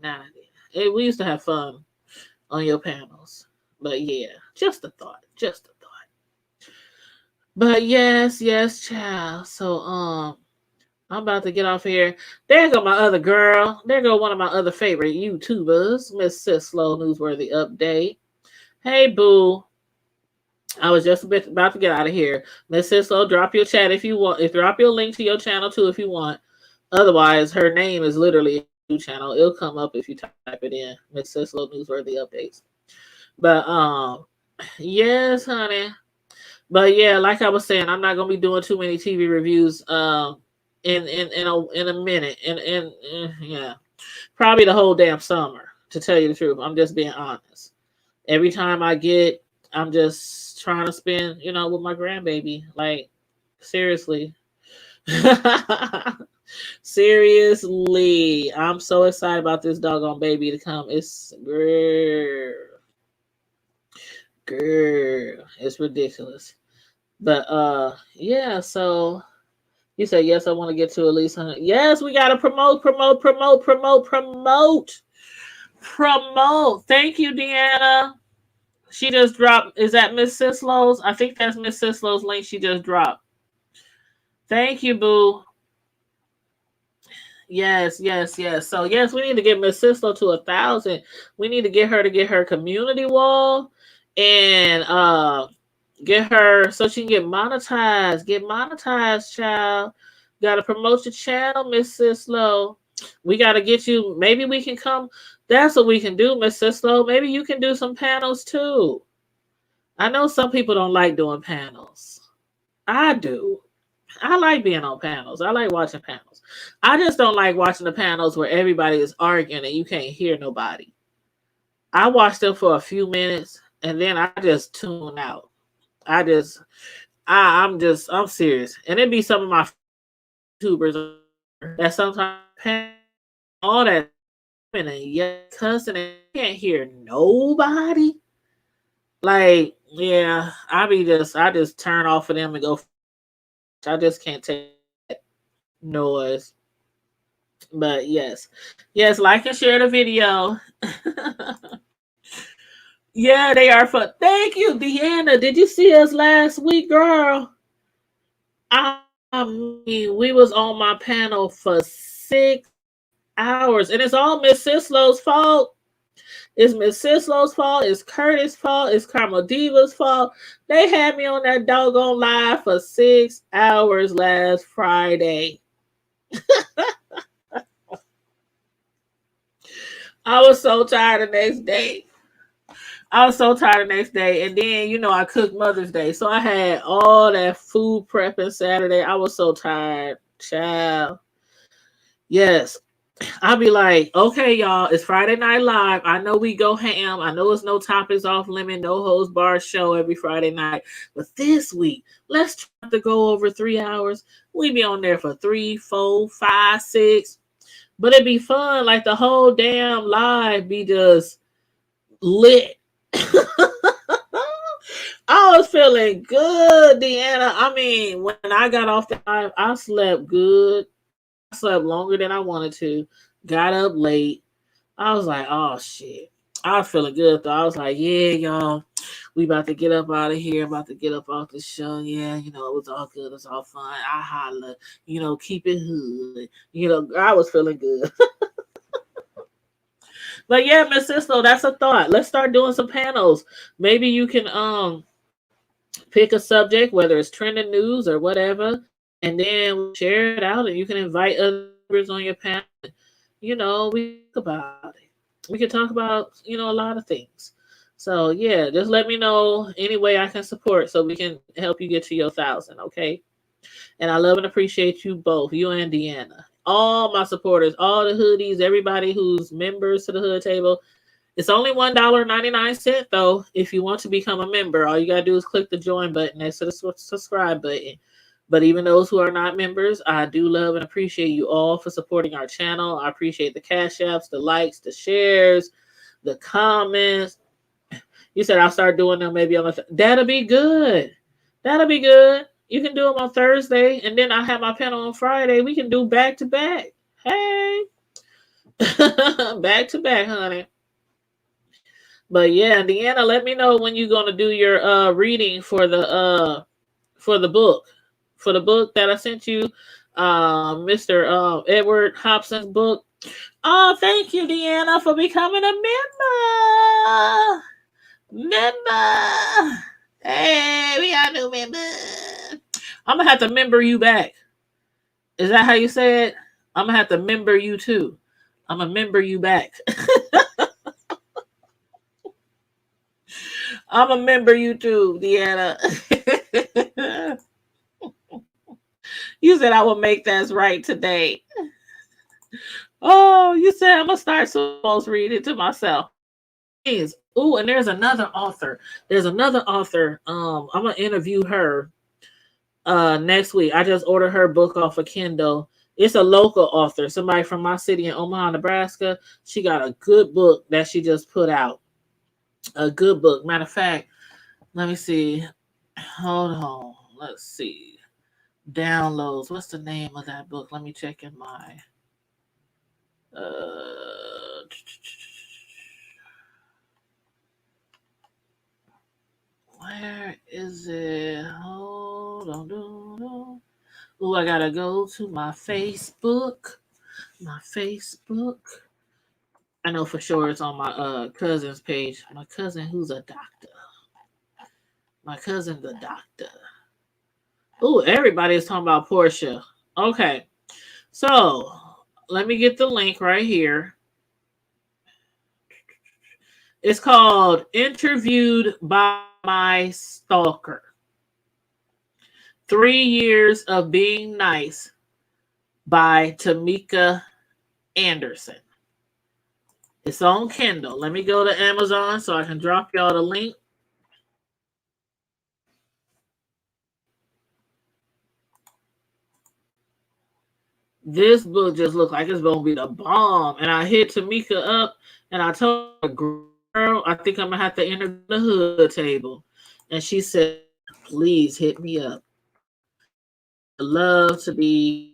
then. We used to have fun on your panels. But yeah, just a thought. But yes, child. So, I'm about to get off here. There go my other girl. There go one of my other favorite YouTubers, Miss Sislo Newsworthy Update. Hey, boo. I was just about to get out of here. Miss Sislo, drop your chat if you want. Drop your link to your channel too if you want. Otherwise, her name is literally a new channel. It'll come up if you type it in. Miss Sislo Newsworthy Updates. But yes, honey. But yeah, like I was saying, I'm not gonna be doing too many TV reviews. In a minute, and yeah, probably the whole damn summer. To tell you the truth, I'm just being honest. Every time I'm just trying to spend, with my grandbaby. Like, seriously. Seriously, I'm so excited about this doggone baby to come. It's girl, it's ridiculous. But yeah, so you said yes, I want to get to at least 100. Yes, we gotta promote. Thank you, Deanna. She just dropped. Is that Miss Sislo's? I think that's Miss Sislo's link she just dropped. Thank you, boo. Yes, yes, yes. So yes, we need to get Miss Cisco to 1,000. We need to get her to get her community wall and get her so she can get monetized. Get monetized, child. Gotta promote your channel, Miss Cislo. We gotta get you. Maybe we can come. That's what we can do, Miss Cislo. Maybe you can do some panels too. I know some people don't like doing panels. I do. I like being on panels. I like watching panels. I just don't like watching the panels where everybody is arguing and you can't hear nobody. I watch them for a few minutes and then I just tune out. I just I'm serious. And it be some of my YouTubers that sometimes all that and yet cussing and can't hear nobody. Like, yeah, I just turn off of them and go. I just can't take that noise. But yes, yes, like and share the video. Yeah, they are fun. Thank you, Deanna. Did you see us last week, girl? I mean, we was on my panel for 6 hours, and it's all Miss Sislo's fault. It's Miss Sislo's fault. It's Curtis' fault. It's Karma Diva's fault. They had me on that doggone live for 6 hours last Friday. I was so tired the next day. I was so tired the next day. And then, I cooked Mother's Day. So I had all that food prepping Saturday. I was so tired. Child. Yes. I'll be like, okay, y'all, it's Friday Night Live. I know we go ham. I know it's no topics off limit, no holds bar show every Friday night. But this week, let's try to go over 3 hours. We be on there for 3, 4, 5, 6. But it'd be fun. Like the whole damn live be just lit. I was feeling good, Deanna. I mean, when I got off the live, I slept good. I slept longer than I wanted to. Got up late. I was like, oh shit. I was feeling good though. I was like, yeah, y'all, we about to get up out of here, about to get up off the show. Yeah, it was all good, it was all fun. I holla, keep it hood. I was feeling good. But yeah, Miss Sisto, that's a thought. Let's start doing some panels. Maybe you can pick a subject, whether it's trending news or whatever, and then share it out and you can invite others on your panel. We talk about it. We can talk about, a lot of things. So yeah, just let me know any way I can support so we can help you get to your 1,000, okay? And I love and appreciate you both, you and Deanna. All my supporters, all the hoodies, everybody who's members to the hood table. It's only $1.99 though. If you want to become a member, all you gotta do is click the join button next to the subscribe button. But even those who are not members, I do love and appreciate you all for supporting our channel. I appreciate the cash apps, the likes, the shares, the comments. You said I'll start doing them maybe on that'll be good. That'll be good. You can do them on Thursday, and then I have my panel on Friday. We can do back to back. Hey, back to back, honey. But yeah, Deanna, let me know when you're gonna do your reading for the book. For the book that I sent you, Mr. Edward Hobson's book. Oh, thank you, Deanna, for becoming a member. Hey, we got a new member. I'm gonna have to member you back. Is that how you say it? I'm gonna have to member you too. I'm gonna member you back. I'm a member you too, Deanna. You said I will make that right today. Oh, you said I'm gonna start supposed to read it to myself. Please. Ooh, and there's another author. There's another author. I'm gonna interview her next week. I just ordered her book off of Kindle. It's a local author, somebody from my city in Omaha, Nebraska. She got a good book that she just put out. A good book. Matter of fact, let me see. Hold on. Let's see. Downloads. What's the name of that book? Let me check in my where is it? Hold on. Oh, I gotta go to my Facebook. My Facebook. I know for sure it's on my cousin's page. My cousin who's a doctor. My cousin the doctor. Ooh, everybody is talking about Porsha. Okay. So let me get the link right here. It's called Interviewed by My Stalker. 3 Years of Being Nice by Tamika Anderson. It's on Kindle. Let me go to Amazon so I can drop y'all the link. This book just looked like it's gonna be the bomb. And I hit Tamika up and I told her, girl, I think I'm gonna have to enter the hood table. And she said, please hit me up. I'd love to be.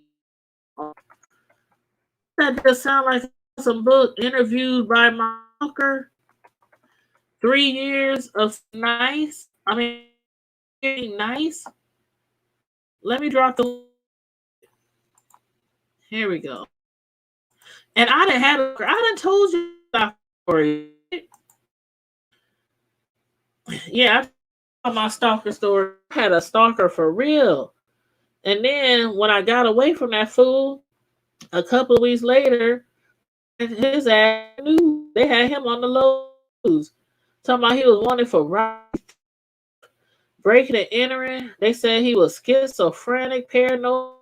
That just sound like some book interviewed by my stalker. 3 years of nice. I mean, nice. Let me drop the. Here we go. And I didn't have. I done told you that story. Yeah, I told my stalker story. I had a stalker for real. And then when I got away from that fool, a couple of weeks later, his ass knew they had him on the low news. Talking about he was wanted for breaking and entering. They said he was schizophrenic, paranoid,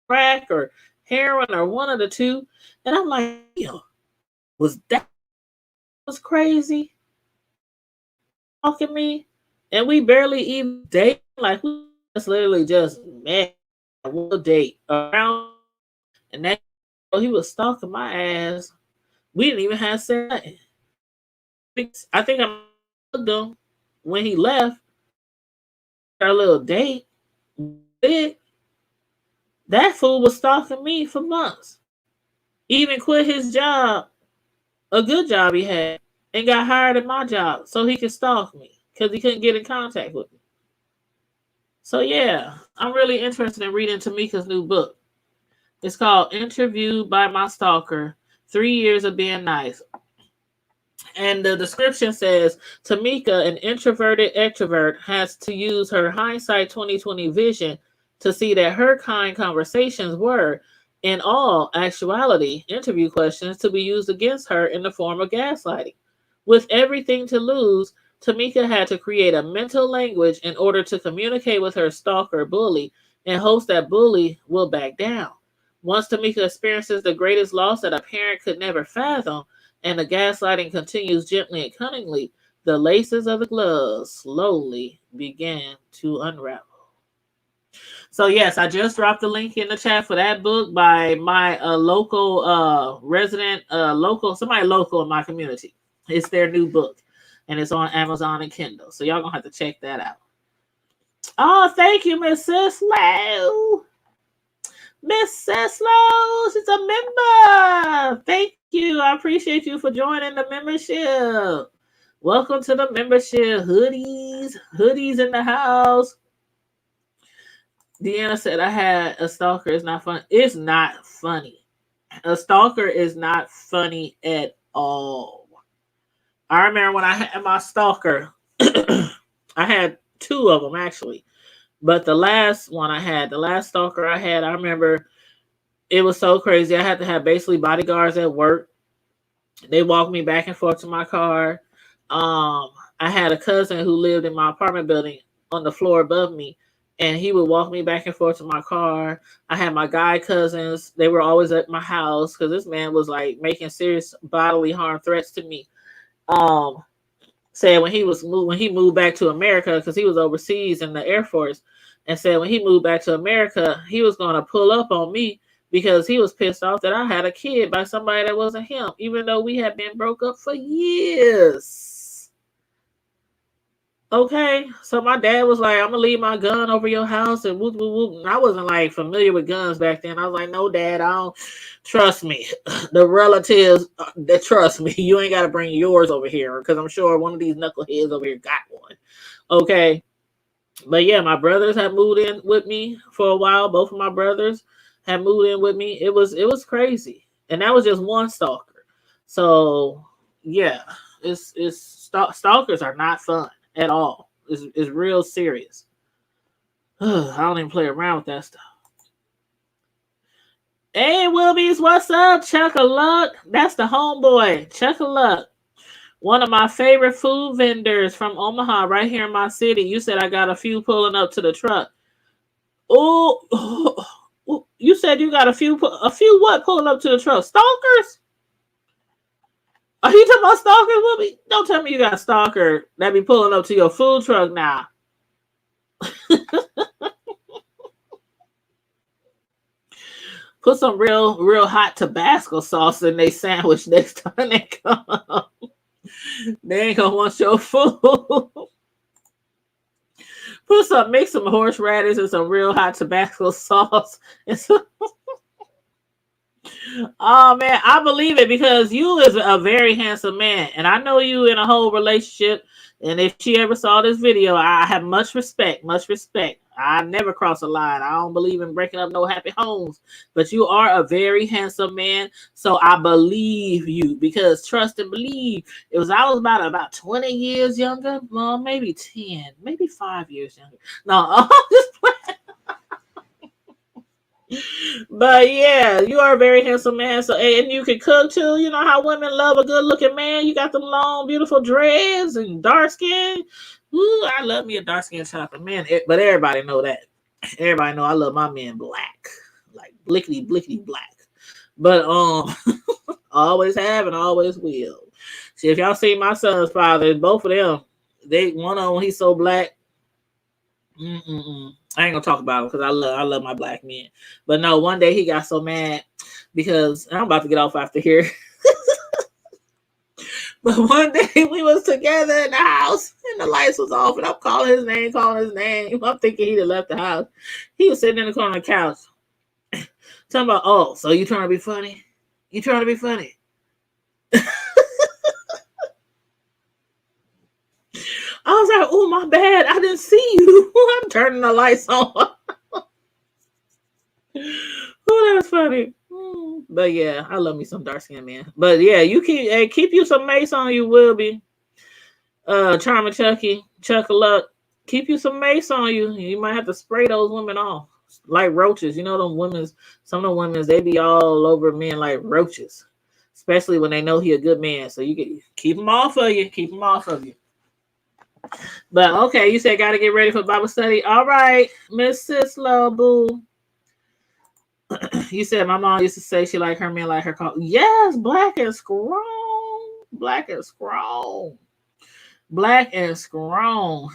crack, or heroin, or one of the two. And I'm like, yo, was crazy? Talking me, and we barely even date. Like we just literally just met one date around, and that he was stalking my ass. We didn't even have sex. I think I looked him when he left our little date. That fool was stalking me for months. Even quit his job, a good job he had, and got hired at my job so he could stalk me because he couldn't get in contact with me. So yeah, I'm really interested in reading Tamika's new book. It's called Interviewed by My Stalker, 3 Years of Being Nice. And the description says, Tamika, an introverted extrovert, has to use her hindsight 2020 vision to see that her kind conversations were, in all actuality, interview questions to be used against her in the form of gaslighting. With everything to lose, Tamika had to create a mental language in order to communicate with her stalker bully in hopes that bully will back down. Once Tamika experiences the greatest loss that a parent could never fathom, and the gaslighting continues gently and cunningly, the laces of the gloves slowly began to unravel. So yes, I just dropped the link in the chat for that book by my local resident, somebody local in my community. It's their new book, and it's on Amazon and Kindle. So y'all gonna have to check that out. Oh, thank you, Miss Sislow. Miss Sislow, she's a member. Thank you. I appreciate you for joining the membership. Welcome to the membership. Hoodies in the house. Deanna said I had a stalker. It's not fun. It's not funny. A stalker is not funny at all. I remember when I had my stalker, I had two of them actually. But the last stalker I had, I remember it was so crazy. I had to have basically bodyguards at work. They walked me back and forth to my car. I had a cousin who lived in my apartment building on the floor above me, and he would walk me back and forth to my car. I had my guy cousins. They were always at my house because this man was like making serious bodily harm threats to me. Said when he moved back to America, because he was overseas in the Air Force, and said when he moved back to America, he was going to pull up on me because he was pissed off that I had a kid by somebody that wasn't him, even though we had been broke up for years. Okay, so my dad was like, I'm gonna leave my gun over your house and whoop, whoop, whoop. And I wasn't like familiar with guns back then. I was like, no, Dad, I don't trust me. The relatives that trust me, you ain't got to bring yours over here because I'm sure one of these knuckleheads over here got one. Okay, but yeah, my brothers had moved in with me for a while. Both of my brothers had moved in with me. It was crazy. and that was just one stalker. So yeah, stalkers are not fun at all. It's real serious. I don't even play around with that stuff. Hey, Wilbies, what's up? Chuck a luck. That's the homeboy. Chuck a luck. One of my favorite food vendors from Omaha, right here in my city. You said I got a few pulling up to the truck. Oh, you said you got a few what pulling up to the truck? Stalkers? Are you talking about stalkers, Wilby? Don't tell me you got a stalker that be pulling up to your food truck now. Put some real hot Tabasco sauce in their sandwich next time they come. They ain't gonna want your food. Make some horseradish and some real hot Tabasco sauce. And some... Oh man, I believe it because you is a very handsome man, and I know you in a whole relationship. And if she ever saw this video, I have much respect. I never cross a line. I don't believe in breaking up no happy homes. But you are a very handsome man, so I believe you because trust and believe. I was about 20 years younger, well, maybe 10, maybe 5 years younger. No, I'm just playing. But yeah, you are a very handsome man. So and you can cook too. You know how women love a good looking man. You got them long, beautiful dreads and dark skin. Ooh, I love me a dark skin chocolate man. But everybody know that. Everybody know I love my man black, like blickety black. But always have and always will. See, if y'all see my son's father, both of them, one of them he's so black. I ain't gonna talk about him because I love my black men. But no, one day he got so mad because I'm about to get off after here. But one day we was together in the house and the lights was off and I'm calling his name. I'm thinking he'd have left the house. He was sitting in the corner of the couch. Talking about, oh, so you trying to be funny? You trying to be funny? I was like, oh, my bad. I didn't see you. I'm turning the lights on. Oh, that was funny. But yeah, I love me some dark skinned man. But yeah, you keep you some mace on you, will be. Charming Chucky, Chuck a luck. Keep you some mace on you. You might have to spray those women off. Like roaches. You know some of the women's, they be all over men like roaches. Especially when they know he a good man. So you can keep them off of you. Keep them off of you. But okay, you said got to get ready for Bible study. All right, Miss Sislo, boo. You said my mom used to say she like her man like her call. Yes, black and strong. Black and strong. Black and strong.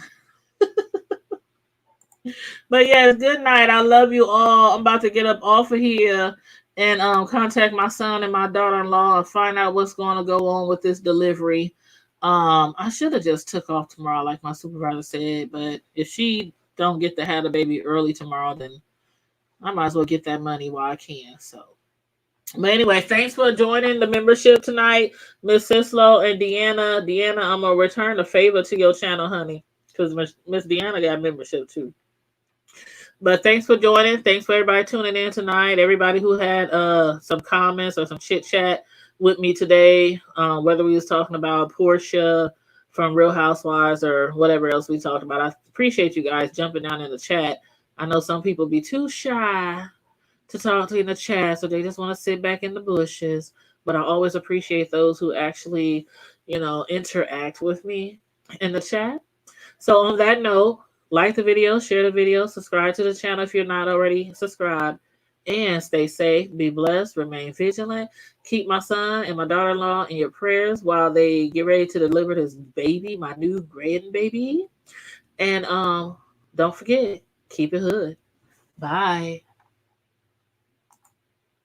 But yes, good night. I love you all. I'm about to get up off of here and contact my son and my daughter-in-law and find out what's going to go on with this delivery. I should have just took off tomorrow, like my supervisor said. But if she don't get to have the baby early tomorrow, then I might as well get that money while I can. So, but anyway, thanks for joining the membership tonight, Miss Sislo and Deanna. Deanna, I'm gonna return the favor to your channel, honey, because Miss Deanna got membership too. But thanks for joining. Thanks for everybody tuning in tonight. Everybody who had some comments or some chit chat with me today, whether we was talking about Porsha from Real Housewives or whatever else we talked about. I appreciate you guys jumping down in the chat. I know some people be too shy to talk to in the chat, so they just want to sit back in the bushes. But I always appreciate those who actually, interact with me in the chat. So on that note, like the video, share the video, subscribe to the channel if you're not already subscribed, and stay safe, be blessed, remain vigilant. Keep my son and my daughter-in-law in your prayers while they get ready to deliver this baby, my new grandbaby. And don't forget, keep it hood. Bye.